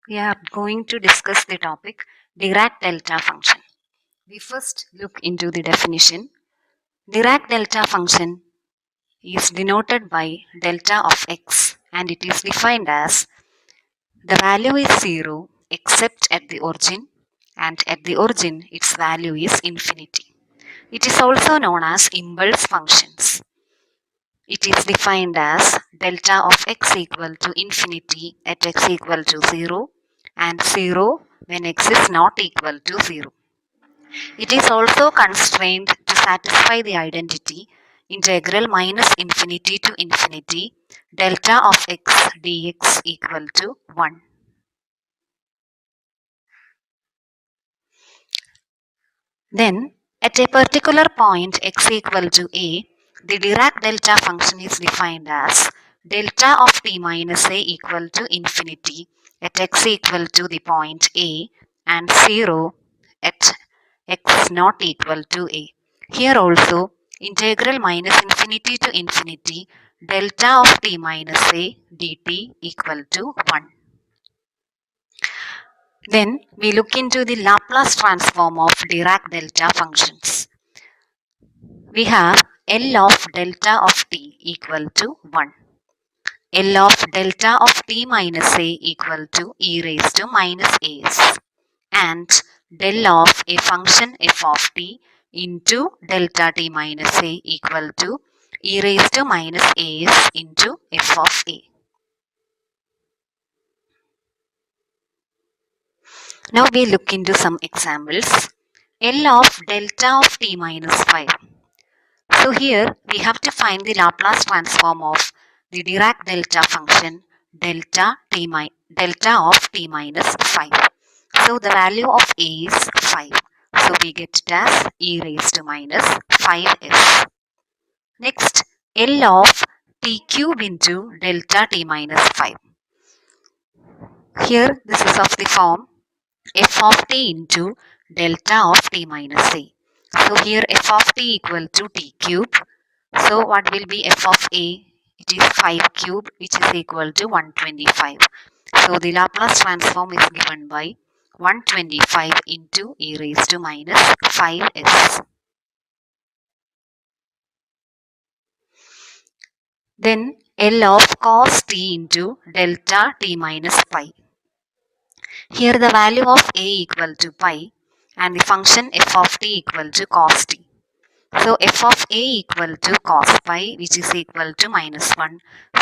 We are going to discuss the topic Dirac delta function. We first look into the definition. Dirac delta function is denoted by delta of x and it is defined as the value is 0 except at the origin, and at the origin its value is infinity. It is also known as impulse functions. It is defined as delta of x equal to infinity at x equal to 0 and 0 when x is not equal to 0. It is also constrained to satisfy the identity integral minus infinity to infinity delta of x dx equal to 1. Then, at a particular point x equal to a, the Dirac delta function is defined as delta of t minus a equal to infinity at x equal to the point a and 0 at x not equal to a. Here also, integral minus infinity to infinity delta of t minus a dt equal to 1. Then we look into the Laplace transform of Dirac delta functions. We have L of delta of t equal to 1. L of delta of t minus a equal to e raised to minus as, and del of a function f of t into delta t minus a equal to e raised to minus as into f of a. Now we look into some examples. L of delta of t minus 5. So here we have to find the Laplace transform of the Dirac delta function delta of t minus 5. So the value of a is 5. So we get it as e raised to minus 5s. Next, L of t cube into delta t minus 5. Here this is of the form f of t into delta of t minus a. So here f of t equal to t cube. So what will be f of a? It is 5 cube which is equal to 125. So the Laplace transform is given by 125 into e raised to minus 5s. Then L of cos t into delta t minus pi. Here the value of a equal to pi and the function f of t equal to cos t. So f of a equal to cos pi which is equal to minus 1.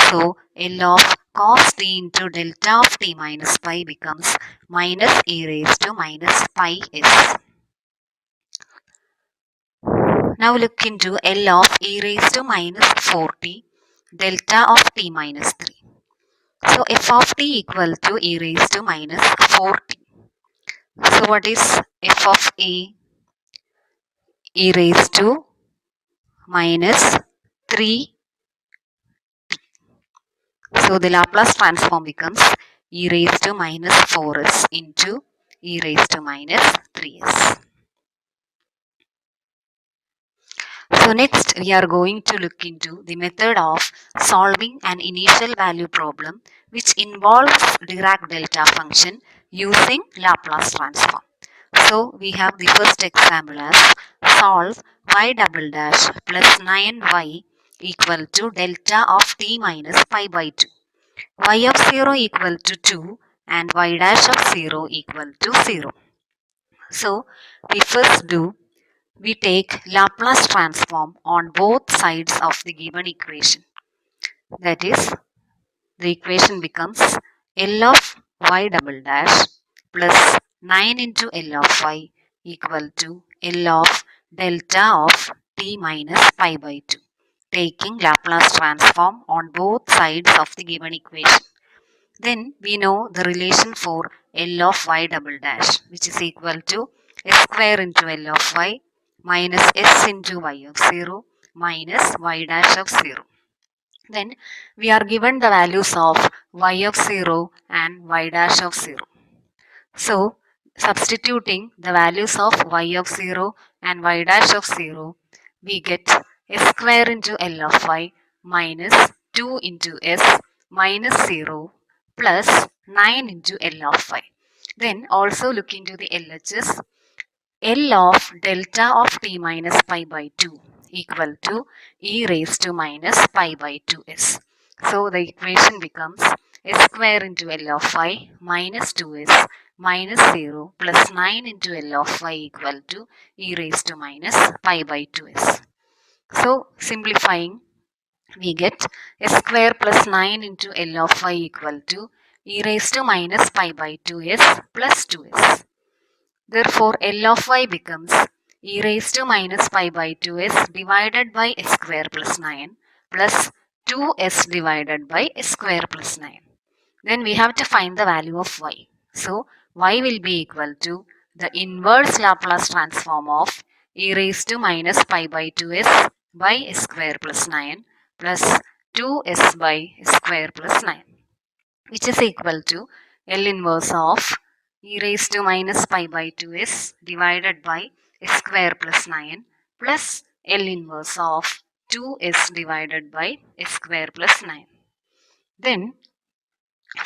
So L of cos t into delta of t minus pi becomes minus e raised to minus pi s. Now look into L of e raised to minus 4t delta of t minus 3. So f of t equal to e raised to minus 4t. So what is f of a? E raised to minus 3. So the Laplace transform becomes e raised to minus 4s into e raised to minus 3s. So next we are going to look into the method of solving an initial value problem which involves Dirac delta function using Laplace transform. So we have the first example as solve y double dash plus 9y equal to delta of t minus pi by 2. Y of 0 equal to 2 and y dash of 0 equal to 0. So we first do, we take Laplace transform on both sides of the given equation. That is, the equation becomes L of y double dash plus 9 into L of y equal to L of delta of t minus pi by 2. Taking Laplace transform on both sides of the given equation. Then we know the relation for L of y double dash which is equal to s square into L of y minus s into y of 0 minus y dash of 0. Then we are given the values of y of 0 and y dash of 0. So substituting the values of y of 0 and y dash of 0, we get s square into L of y minus 2 into s minus 0 plus 9 into L of phi. Then also look into the LHS. L of delta of t minus pi by 2 equal to e raised to minus pi by 2s. So the equation becomes s square into L of phi minus 2s minus 0 plus 9 into L of phi equal to e raised to minus pi by 2s. So simplifying, we get s square plus 9 into L of phi equal to e raised to minus pi by 2s plus 2s. Therefore, L of y becomes e raised to minus pi by 2s divided by s square plus 9 plus 2s divided by s square plus 9. Then we have to find the value of y. So, y will be equal to the inverse Laplace transform of e raised to minus pi by 2s by s square plus 9 plus 2s by s square plus 9, which is equal to L inverse of e raised to minus pi by 2s divided by s square plus 9 plus L inverse of 2s divided by s square plus 9. Then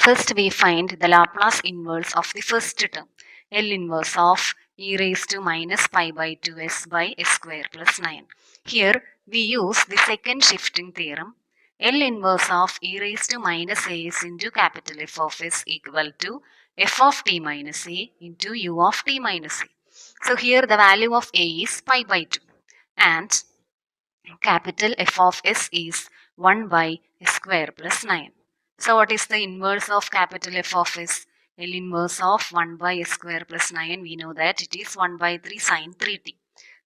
first we find the Laplace inverse of the first term, L inverse of e raised to minus pi by 2s by s square plus 9. Here we use the second shifting theorem. L inverse of e raised to minus as into capital F of s equal to f of t minus a into u of t minus a. So here the value of a is pi by 2 and capital F of s is 1 by s square plus 9. So what is the inverse of capital F of s? L inverse of 1 by s square plus 9, we know that it is 1 by 3 sine 3t.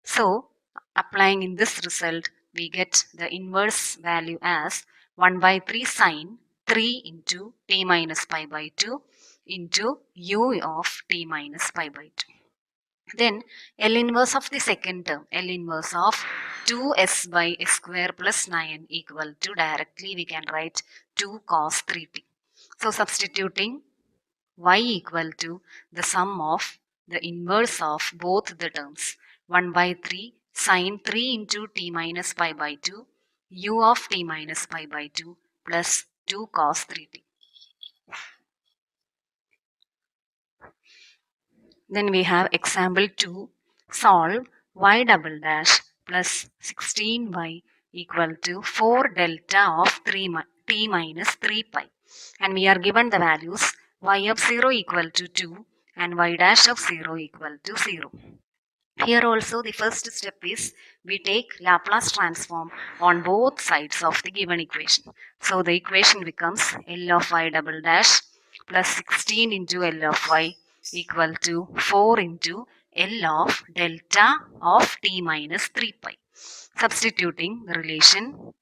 So applying in this result, we get the inverse value as 1 by 3 sine 3 into t minus pi by 2 into u of t minus pi by 2. Then L inverse of the second term, L inverse of 2s by s square plus 9 equal to, directly we can write 2 cos 3t. So substituting y equal to the sum of the inverse of both the terms, 1 by 3 sine 3 into t minus pi by 2 u of t minus pi by 2 plus 2 cos 3t. Then we have example 2. Solve y double dash plus 16y equal to 4 delta of t minus 3 pi. And we are given the values y of 0 equal to 2 and y dash of 0 equal to 0. Here also the first step is we take Laplace transform on both sides of the given equation. So the equation becomes L of y double dash plus 16 into L of y equal to 4 into L of delta of t minus 3 pi. Substituting the relation,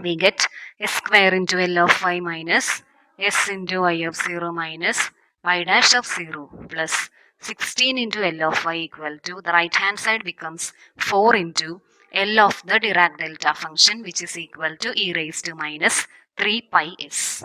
we get s square into L of y minus s into y of 0 minus y dash of 0 plus 16 into L of y equal to, the right hand side becomes 4 into L of the Dirac delta function, which is equal to e raised to minus 3 pi s.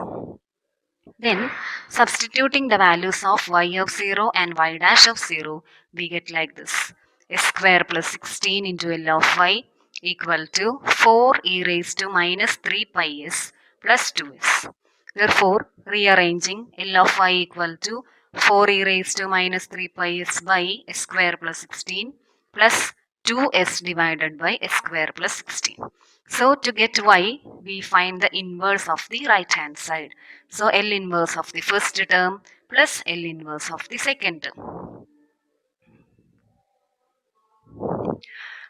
Then substituting the values of y of 0 and y dash of 0, we get like this. S square plus 16 into L of y equal to 4 e raised to minus 3 pi s plus 2s. Therefore, rearranging L of y equal to 4 e raised to minus 3 pi s by s square plus 16 plus 2s divided by s square plus 16. So to get y, we find the inverse of the right hand side. So L inverse of the first term plus L inverse of the second term.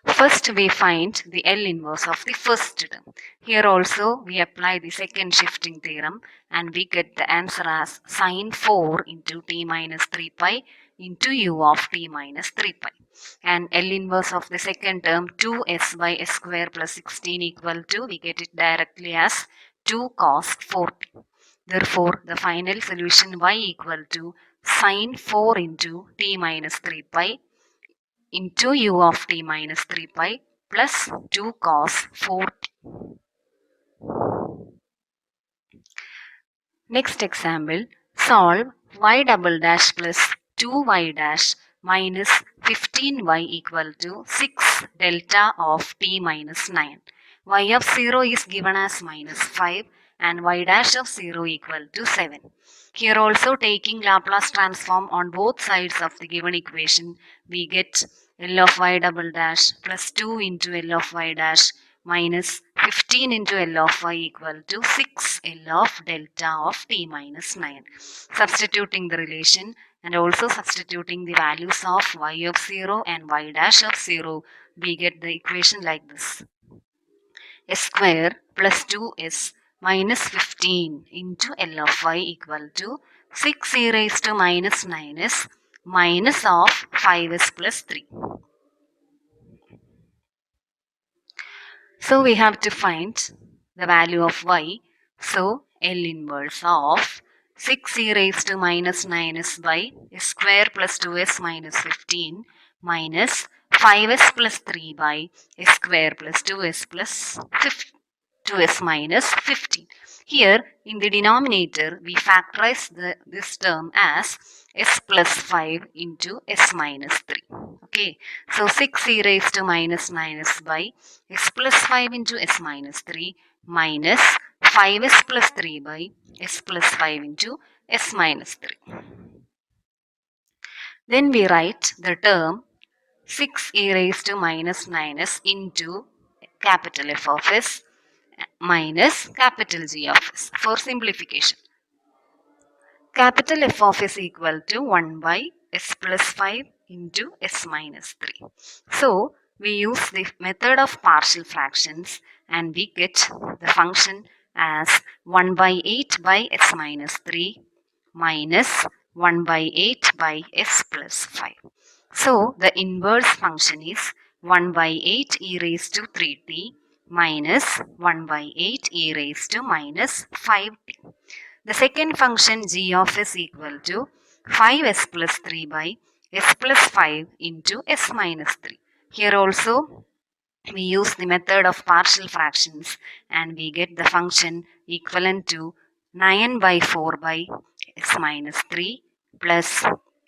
First we find the L inverse of the first term. Here also we apply the second shifting theorem and we get the answer as sine 4 into t minus 3 pi into u of t minus 3 pi. And L inverse of the second term, 2s by s square plus 16 equal to, we get it directly as 2 cos 4t. Therefore, the final solution y equal to sine 4 into t minus 3 pi into u of t minus 3 pi plus 2 cos 4t. Next example, solve y double dash plus 2y dash minus 15y equal to 6 delta of t minus 9. Y of 0 is given as minus 5 and y dash of 0 equal to 7. Here also taking Laplace transform on both sides of the given equation, we get L of y double dash plus 2 into L of y dash minus 15 into L of y equal to 6 L of delta of t minus 9. Substituting the relation and also substituting the values of y of 0 and y dash of 0, we get the equation like this. S square plus 2s minus 15 into L of y equal to 6 e raised to minus 9s minus of 5s plus 3. So we have to find the value of y. So L inverse of 6 e raised to minus 9s by s square plus 2s minus 15 minus 5s plus 3 by s square plus 2s plus 2s minus 15. Here in the denominator we factorize this term as s plus 5 into s minus 3. Okay, so 6 e raised to minus 9s by s plus 5 into s minus 3 minus 5s plus 3 by s plus 5 into s minus 3. Then we write the term 6 e raised to minus 9s into capital F of s minus capital G of s for simplification. Capital F of s equal to 1 by s plus 5 into s minus 3. So, we use the method of partial fractions and we get the function as 1 by 8 by s minus 3 minus 1 by 8 by s plus 5. So, the inverse function is 1 by 8 e raised to 3t minus 1 by 8 e raised to minus 5t. The second function g of s equal to 5s plus 3 by s plus 5 into s minus 3. Here also we use the method of partial fractions and we get the function equivalent to 9 by 4 by s minus 3 plus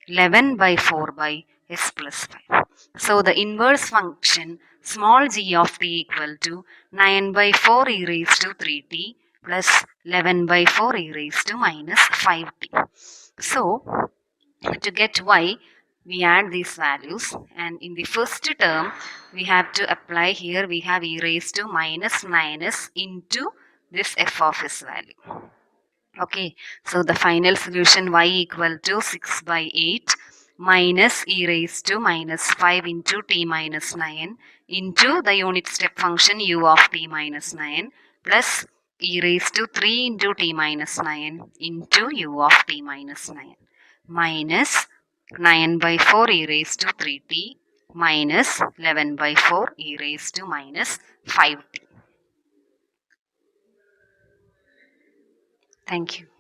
11 by 4 by s plus 5. So the inverse function small g of t equal to 9 by 4 e raised to 3t plus 11 by 4 e raised to minus 5t. So to get y, we add these values and in the first term we have to apply here we have e raised to minus 9s into this f of s value. Okay, so the final solution y equal to 6 by 8 minus e raised to minus 5 into t minus 9 into the unit step function u of t minus 9 plus e raised to 3 into t minus 9 into u of t minus 9 minus 9 by 4 e raised to 3t minus 11 by 4 e raised to minus 5t. Thank you.